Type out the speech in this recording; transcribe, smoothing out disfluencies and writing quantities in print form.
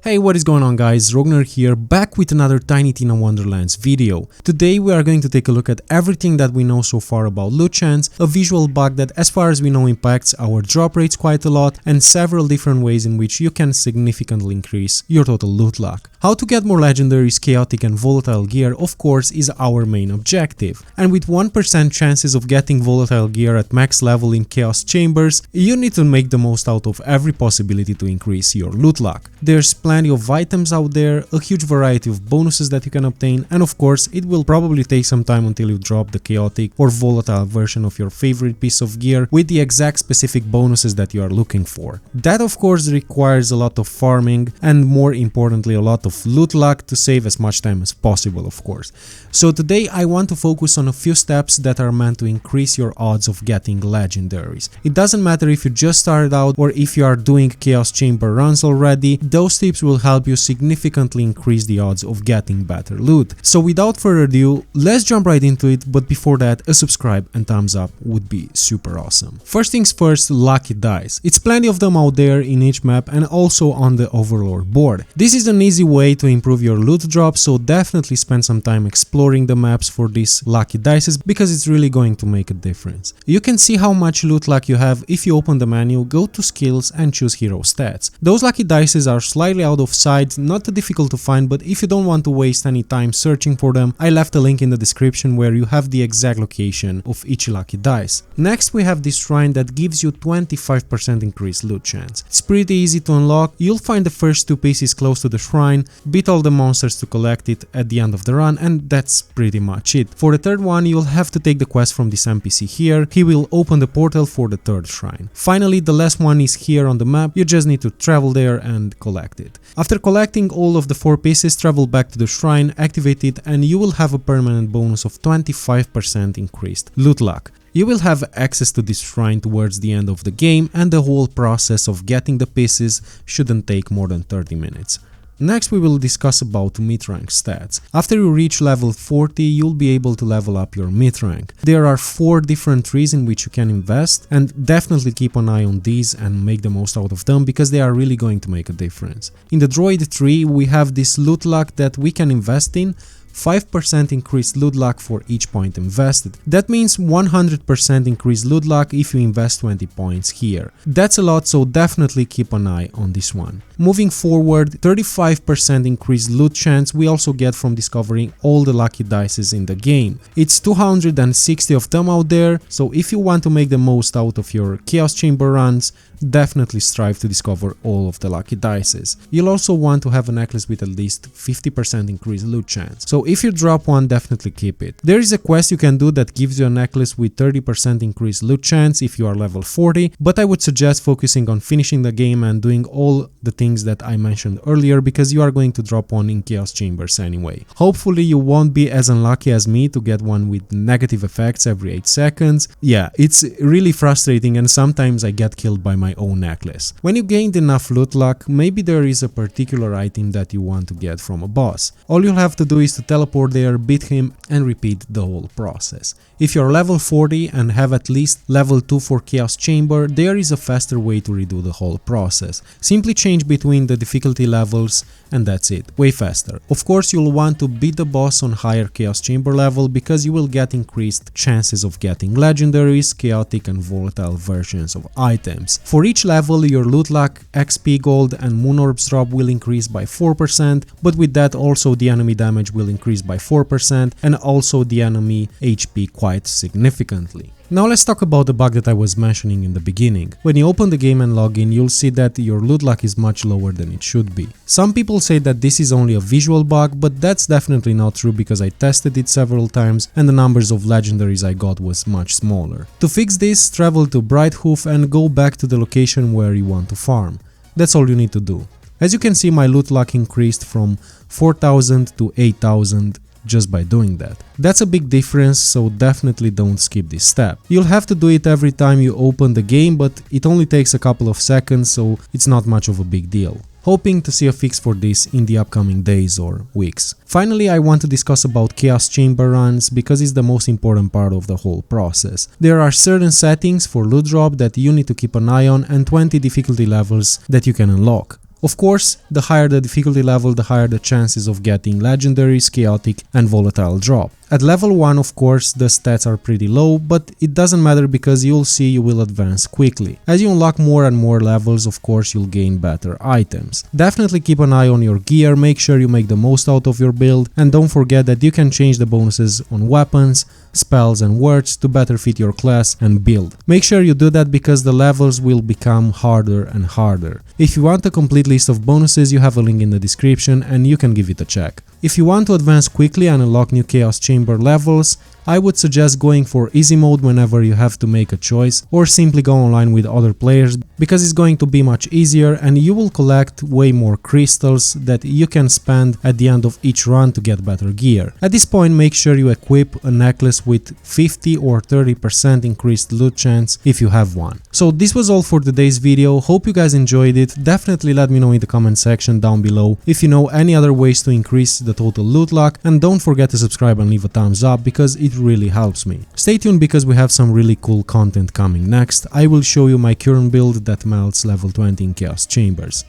Hey, what is going on guys, Rogner here, back with another Tiny Tina Wonderlands video. Today we are going to take a look at everything that we know so far about loot chance, a visual bug that as far as we know impacts our drop rates quite a lot, and several different ways in which you can significantly increase your total loot luck. How to get more legendaries, chaotic and volatile gear of course is our main objective, and with 1% chances of getting volatile gear at max level in chaos chambers, you need to make the most out of every possibility to increase your loot luck. There's plenty of items out there, a huge variety of bonuses that you can obtain, and of course it will probably take some time until you drop the chaotic or volatile version of your favorite piece of gear with the exact specific bonuses that you are looking for. That of course requires a lot of farming and more importantly a lot of loot luck to save as much time as possible of course. So today I want to focus on a few steps that are meant to increase your odds of getting legendaries. It doesn't matter if you just started out or if you are doing chaos chamber runs already, those tips will help you significantly increase the odds of getting better loot. So without further ado, let's jump right into it, but before that a subscribe and thumbs up would be super awesome. First things first, lucky dice. It's plenty of them out there in each map and also on the overlord board. This is an easy way to improve your loot drop, so definitely spend some time exploring the maps for these lucky dices because it's really going to make a difference. You can see how much loot luck you have if you open the menu, go to skills and choose hero stats. Those lucky dices are slightly out of sight, not too difficult to find, but if you don't want to waste any time searching for them, I left a link in the description where you have the exact location of each lucky dice. Next we have this shrine that gives you 25% increased loot chance. It's pretty easy to unlock, you'll find the first two pieces close to the shrine, beat all the monsters to collect it at the end of the run, and that's pretty much it. For the third one you'll have to take the quest from this NPC here, he will open the portal for the third shrine. Finally the last one is here on the map, you just need to travel there and collect it. After collecting all of the 4 pieces, travel back to the shrine, activate it, and you will have a permanent bonus of 25% increased loot luck. You will have access to this shrine towards the end of the game, and the whole process of getting the pieces shouldn't take more than 30 minutes. Next we will discuss about mid-rank stats. After you reach level 40, you'll be able to level up your mid-rank. There are 4 different trees in which you can invest, and definitely keep an eye on these and make the most out of them because they are really going to make a difference. In the droid tree we have this loot luck that we can invest in, 5% increased loot luck for each point invested. That means 100% increased loot luck if you invest 20 points here. That's a lot, so definitely keep an eye on this one. Moving forward, 35% increased loot chance we also get from discovering all the lucky dices in the game. It's 260 of them out there, so if you want to make the most out of your chaos chamber runs, definitely strive to discover all of the lucky dices. You'll also want to have a necklace with at least 50% increased loot chance. So if you drop one, definitely keep it. There is a quest you can do that gives you a necklace with 30% increased loot chance if you are level 40, but I would suggest focusing on finishing the game and doing all the things that I mentioned earlier because you are going to drop one in chaos chambers anyway. Hopefully you won't be as unlucky as me to get one with negative effects every 8 seconds. Yeah, it's really frustrating and sometimes I get killed by my own necklace. When you gained enough loot luck, maybe there is a particular item that you want to get from a boss. All you'll have to do is to teleport there, beat him and repeat the whole process. If you're level 40 and have at least level 2 for chaos chamber, there is a faster way to redo the whole process. Simply change between the difficulty levels and that's it, way faster. Of course you'll want to beat the boss on higher chaos chamber level because you will get increased chances of getting legendaries, chaotic and volatile versions of items. For each level your loot luck, XP gold and moon orbs drop will increase by 4%, but with that also the enemy damage will increase by 4% and also the enemy HP quite significantly. Now let's talk about the bug that I was mentioning in the beginning. When you open the game and log in, you'll see that your loot luck is much lower than it should be. Some people say that this is only a visual bug, but that's definitely not true because I tested it several times and the numbers of legendaries I got was much smaller. To fix this, travel to Brighthoof and go back to the location where you want to farm. That's all you need to do. As you can see, my loot luck increased from 4000 to 8000 just by doing that. That's a big difference, so definitely don't skip this step. You'll have to do it every time you open the game, but it only takes a couple of seconds, so it's not much of a big deal. Hoping to see a fix for this in the upcoming days or weeks. Finally, I want to discuss about chaos chamber runs because it's the most important part of the whole process. There are certain settings for loot drop that you need to keep an eye on and 20 difficulty levels that you can unlock. Of course, the higher the difficulty level, the higher the chances of getting legendaries, chaotic and volatile drop. At level 1, of course, the stats are pretty low, but it doesn't matter because you'll see you will advance quickly. As you unlock more and more levels, of course, you'll gain better items. Definitely keep an eye on your gear, make sure you make the most out of your build, and don't forget that you can change the bonuses on weapons, spells and words to better fit your class and build. Make sure you do that because the levels will become harder and harder. If you want a complete list of bonuses, you have a link in the description and you can give it a check. If you want to advance quickly and unlock new Chaos Chamber levels, I would suggest going for easy mode whenever you have to make a choice, or simply go online with other players because it's going to be much easier and you will collect way more crystals that you can spend at the end of each run to get better gear. At this point, make sure you equip a necklace with 50 or 30% increased loot chance if you have one. So this was all for today's video, hope you guys enjoyed it. Definitely let me know in the comment section down below if you know any other ways to increase the total loot luck, and don't forget to subscribe and leave a thumbs up because it really helps me. Stay tuned because we have some really cool content coming next. I will show you my current build that melts level 20 in Chaos Chambers.